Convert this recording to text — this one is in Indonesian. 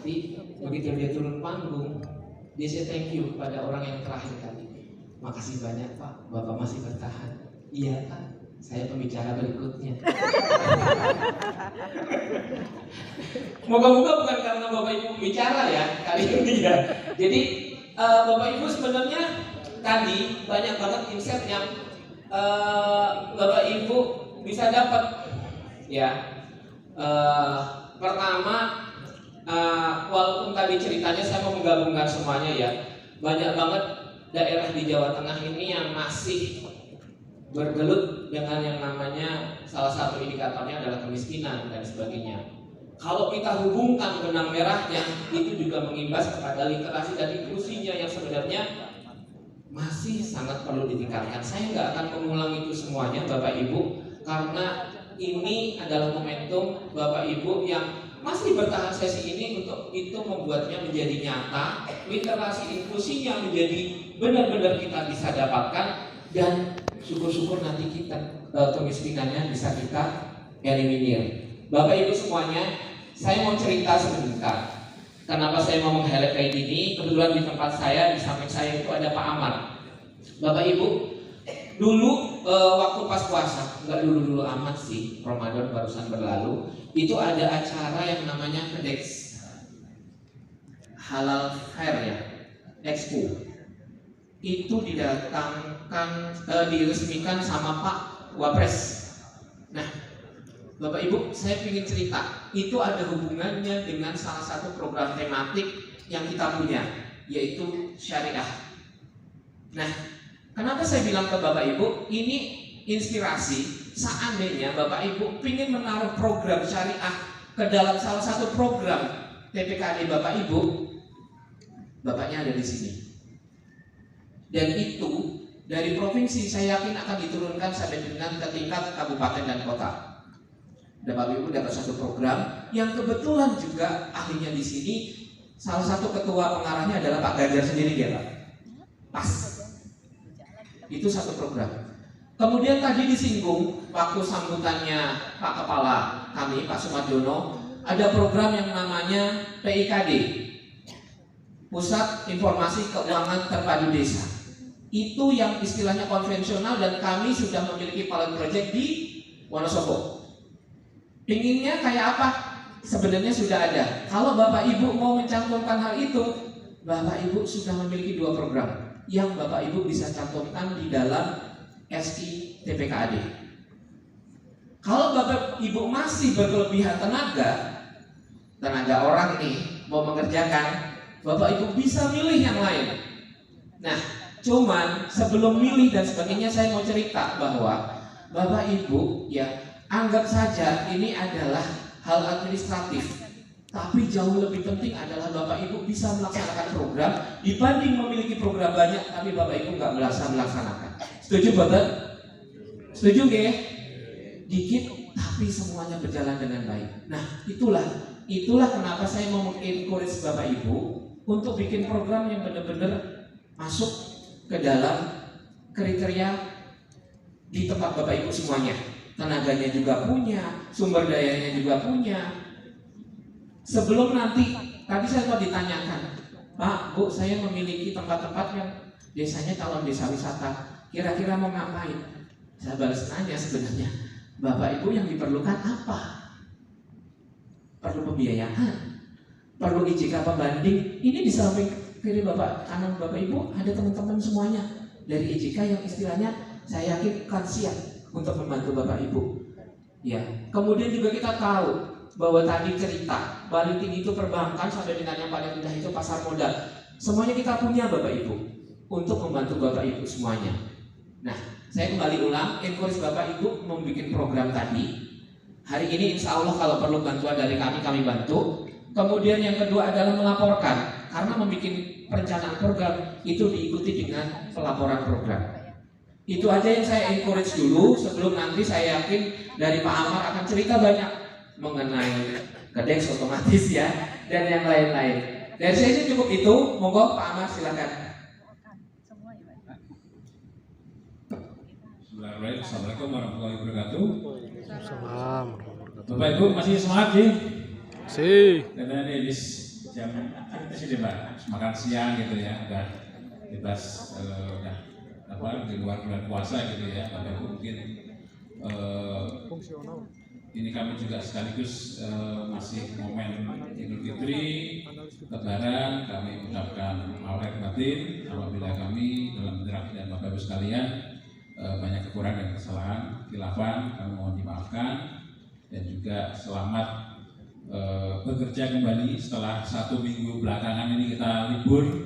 Tapi begitu dia turun panggung, dia say thank you pada orang yang terakhir kali. Makasih banyak Pak, Bapak masih bertahan. Iya Pak, saya pembicara berikutnya. Moga-moga bukan karena Bapak Ibu bicara ya kali ini ya. Jadi Bapak Ibu sebenarnya tadi banyak banget insight yang Bapak Ibu bisa dapat ya. Pertama, walaupun tadi ceritanya saya mau menggabungkan semuanya ya, banyak banget daerah di Jawa Tengah ini yang masih bergelut dengan yang namanya salah satu indikatornya adalah kemiskinan dan sebagainya. Kalau kita hubungkan benang merahnya, itu juga mengimbas kepada literasi dan inklusinya yang sebenarnya masih sangat perlu ditingkatkan. Saya nggak akan mengulang itu semuanya Bapak Ibu, karena ini adalah momentum Bapak Ibu yang masih bertahan sesi ini untuk itu membuatnya menjadi nyata, literasi inklusinya menjadi benar-benar kita bisa dapatkan, dan syukur-syukur nanti kita kemiskinannya bisa kita eliminir. Bapak Ibu semuanya, saya mau cerita sebentar. Kenapa saya mau meng-highlight kayak gini? Kebetulan di tempat saya, di samping saya itu ada Pak Amar. Bapak Ibu, dulu waktu pas puasa, nggak dulu amat sih, Ramadan barusan berlalu, itu ada acara yang namanya KEDEX Halal Fair ya, Expo. Itu didatangkan, diresmikan sama Pak Wapres. Nah, Bapak Ibu, saya ingin cerita, itu ada hubungannya dengan salah satu program tematik yang kita punya, yaitu syariah. Nah, kenapa saya bilang ke Bapak Ibu, ini inspirasi. Seandainya Bapak Ibu ingin menaruh program syariah ke dalam salah satu program TPKAD Bapak Ibu, Bapaknya ada di sini. Dan itu dari provinsi saya yakin akan diturunkan sampai dengan ke tingkat kabupaten dan kota. Dan Bapak Ibu dapat satu program yang kebetulan juga ahlinya di sini, salah satu ketua pengarahnya adalah Pak Ganjar sendiri ya Pak. Pas. Itu satu program. Kemudian tadi disinggung waktu sambutannya Pak Kepala kami, Pak Sumadjono, ada program yang namanya PIKD, Pusat Informasi Keuangan Terpadu Desa. Itu yang istilahnya konvensional dan kami sudah memiliki pilot project di Wonosobo. Pinginnya kayak apa? Sebenarnya sudah ada. Kalau Bapak Ibu mau mencantumkan hal itu, Bapak Ibu sudah memiliki dua program yang Bapak Ibu bisa cantumkan di dalam SI TPKAD. Kalau Bapak Ibu masih berkelebihan tenaga orang ini mau mengerjakan, Bapak Ibu bisa milih yang lain. Nah, cuman sebelum milih dan sebagainya saya mau cerita bahwa Bapak Ibu ya, anggap saja ini adalah hal administratif. Tapi jauh lebih penting adalah Bapak Ibu bisa melaksanakan program dibanding memiliki program banyak tapi Bapak Ibu nggak melaksanakan. Setuju Bapak? Setuju nggak? Dikit tapi semuanya berjalan dengan baik. Nah itulah kenapa saya mau encourage Bapak Ibu untuk bikin program yang benar-benar masuk ke dalam kriteria di tempat Bapak Ibu semuanya. Tenaganya juga punya, sumber dayanya juga punya. Sebelum nanti, tadi saya mau ditanyakan, Pak, Bu, saya memiliki tempat-tempat yang desanya calon desa wisata, kira-kira mau ngapain? Saya balas nanya sebenarnya, Bapak Ibu yang diperlukan apa? Perlu pembiayaan, perlu IJK pembanding. Ini di samping kiri Bapak, kanan Bapak Ibu ada teman-teman semuanya dari IJK yang istilahnya saya yakin kan siap untuk membantu Bapak Ibu. Ya, kemudian juga kita tahu bahwa tadi cerita Balikin itu perbankan sampai dengan yang paling rendah itu pasar modal. Semuanya kita punya Bapak Ibu untuk membantu Bapak Ibu semuanya. Nah, saya kembali ulang, encourage Bapak Ibu membuat program tadi. Hari ini insya Allah kalau perlu bantuan dari kami bantu. Kemudian yang kedua adalah melaporkan, karena membuat perencanaan program itu diikuti dengan pelaporan program. Itu aja yang saya encourage dulu, sebelum nanti saya yakin dari Pak Amar akan cerita banyak mengenai KEDEX otomatis ya, dan yang lain-lain. Dari saya sih cukup itu, monggo Pak Amar silakan. Bismillahirrahmanirrahim. Assalamualaikum warahmatullahi wabarakatuh. Assalamualaikum. Bapak Ibu masih semangat sih? Si. Karena ini jam sini Pak, makan siang gitu ya, udah bebas udah apa di luar bulan puasa gitu ya. Bapak Ibu mungkin ini kami juga sekaligus masih momen Idul Fitri, Lebaran, kami mengucapkan lahir batin apabila kami dalam interaksi dan Bapak Ibu sekalian banyak kekurangan dan kesalahan, khilafan, kami mohon dimaafkan, dan juga selamat bekerja kembali setelah 1 minggu belakangan ini kita libur.